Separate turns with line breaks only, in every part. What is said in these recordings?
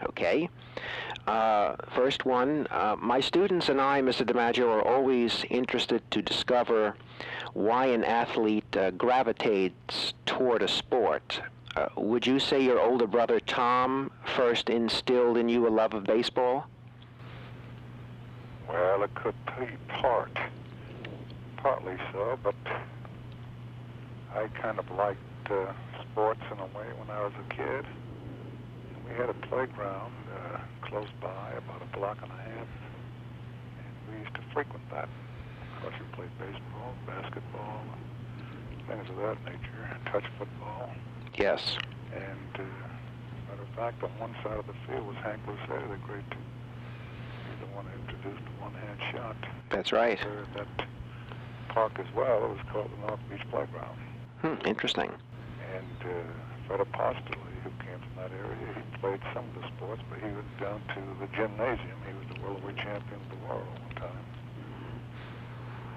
Okay. First one, my students and I, Mr. DiMaggio, are always interested to discover why an athlete gravitates toward a sport. Would you say your older brother Tom first instilled in you a love of baseball?
Well, it could be partly so, but I kind of liked sports in a way when I was a kid. And we had a playground close by, about a block and a half, and we used to frequent that. Of course, we played baseball, basketball, things of that nature, touch football.
Yes.
And matter of fact, on one side of the field was Hank Lucero, the great, he's the one who introduced the one-hand shot.
That's right.
There at that park as well. It was called the North Beach Playground.
Interesting.
And Fred Apostoli, who came from that area, he played some of the sports, but he went down to the gymnasium. He was the welterweight champion of the world at one time.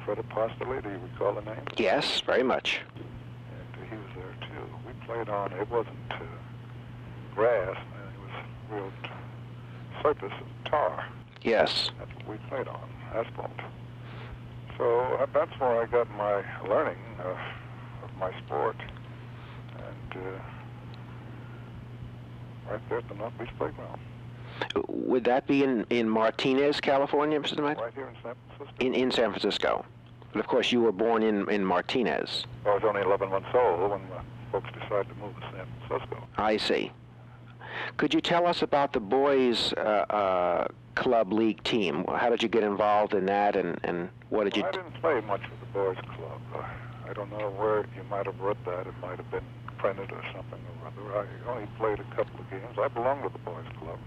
Fred Apostoli, do you recall the name?
Yes, very much.
And he was there too. We played on, it wasn't grass, it was real surface of tar.
Yes.
That's what we played on, asphalt. So that's where I got my learning of my sport. And right there at the North Beach Playground.
Would that be in Martinez, California, Mr. DiMaggio?
Right here in San Francisco.
In San Francisco. But of course, you were born in Martinez.
I was only 11 months old when folks decided to move to San Francisco.
I see. Could you tell us about the boys' club league team? How did you get involved in that, and what did you...
I didn't play much with the boys' club. I don't know where you might have read that. It might have been printed or something or other. I only played a couple of games. I belonged to the boys' club,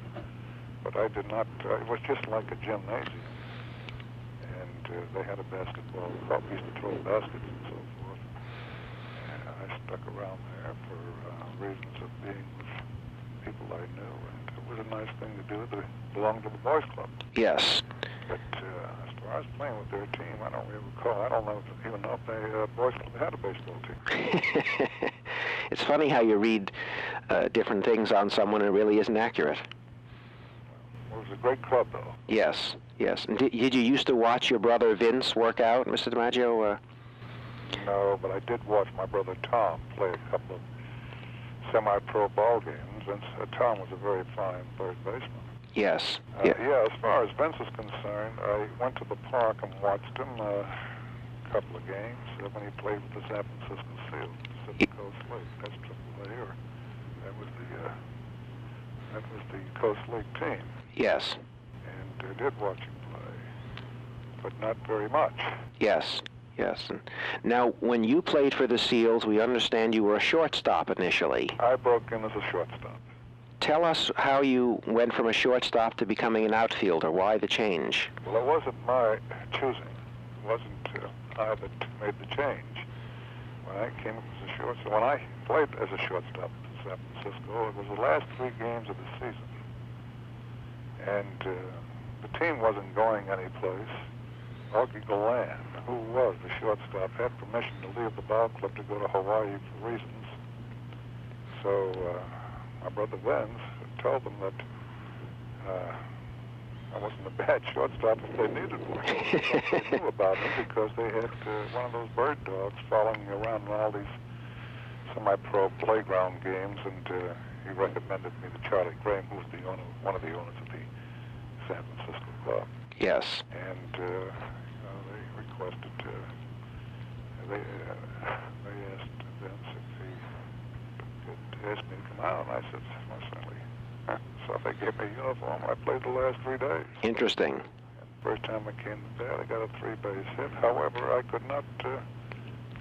but I did not... it was just like a gymnasium, and they had a basketball club. We used to throw baskets and so forth. And I stuck around there for reasons of being with people I knew, and it was a nice thing to do to belong to the boys' club.
Yes.
But as far as playing with their team, I don't really recall. I don't even know if the boys' club had a baseball team.
It's funny how you read different things on someone and it really isn't accurate.
Well, it was a great club, though.
Yes, yes. And did you used to watch your brother Vince work out, Mr. DiMaggio?
No, but I did watch my brother Tom play a couple of semi-pro ball games. Vince, Tom was a very fine third baseman.
Yes.
Yeah, as far as Vince is concerned, I went to the park and watched him a couple of games when he played with the San Francisco Seals, Pacific Coast League. That's Triple A, or that was the Coast League team.
Yes.
And I did watch him play, but not very much.
Yes. Yes. And now, when you played for the Seals, we understand you were a shortstop initially.
I broke in as a shortstop.
Tell us how you went from a shortstop to becoming an outfielder. Why the change?
Well, it wasn't my choosing. It wasn't I that made the change. When I came up as a shortstop, when I played as a shortstop in San Francisco, it was the last 3 games of the season. And the team wasn't going anyplace. Augie Galan, who was the shortstop, had permission to leave the ball club to go to Hawaii for reasons. So my brother Vince told them that I wasn't a bad shortstop if they needed one. They knew about me because they had one of those bird dogs following me around in all these semi-pro playground games, and he recommended me to Charlie Graham, who was the owner, one of the owners of the San Francisco club.
Yes.
And they requested, they asked Vince if he could ask me to come out, and I said, most certainly. So they gave me a uniform. I played the last 3 days.
Interesting.
And the first time I came to bat, I got a 3-base hit. However, I could not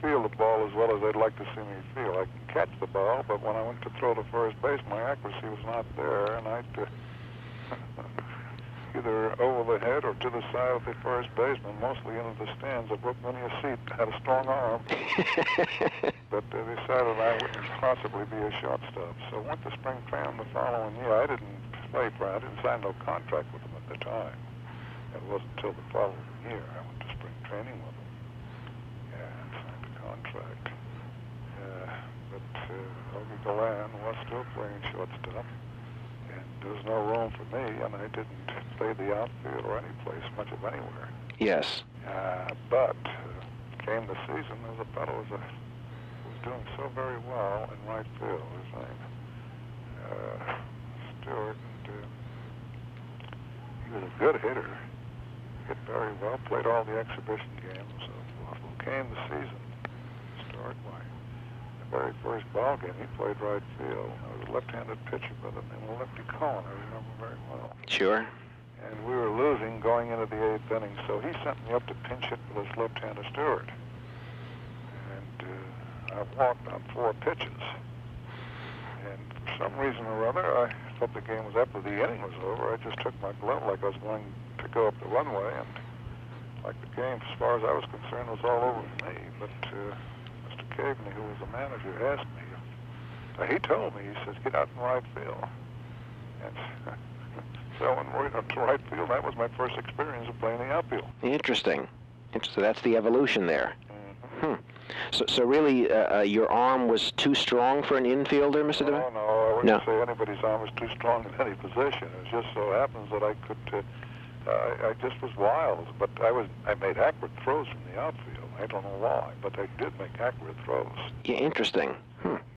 feel the ball as well as they'd like to see me feel. I can catch the ball, but when I went to throw to first base, my accuracy was not there, and I'd either over the head or to the side of the first baseman, mostly into the stands. I broke many a seat, had a strong arm, but they decided I wouldn't possibly be a shortstop. So I went to spring training the following year. I didn't sign no contract with them at the time. It wasn't until the following year I went to spring training with them and signed a contract. But Augie Galan was still playing shortstop, and was no room for me, and I didn't play the outfield or any place much of anywhere.
Yes.
But came the season, there was a fellow who was doing so very well in right field. His name, Stewart, and he was a good hitter. Hit very well, played all the exhibition games and so forth. Well, came the season. Stewart, the very first ball game, he played right field. There was a left-handed pitcher by the name of Lefty Cohen, I remember very well.
Sure.
And we were losing going into the 8th inning, so he sent me up to pinch hit with his left-handed Stewart. And I walked on 4 pitches. And for some reason or other, I thought the game was after the inning was over. I just took my glove like I was going to go up the runway, and like the game, as far as I was concerned, was all over for me. But Mr. Caveney, who was the manager, asked me. He told me, he says, get out in right field. And so I went right up to right field. That was my first experience of playing the outfield.
Interesting. So that's the evolution there.
Mm-hmm.
So really, your arm was too strong for an infielder, Mr. DiMaggio?
No, I wouldn't say anybody's arm was too strong in any position. It just so happens that I could, I just was wild. But I made accurate throws from the outfield. I don't know why, but I did make accurate throws.
Yeah, interesting.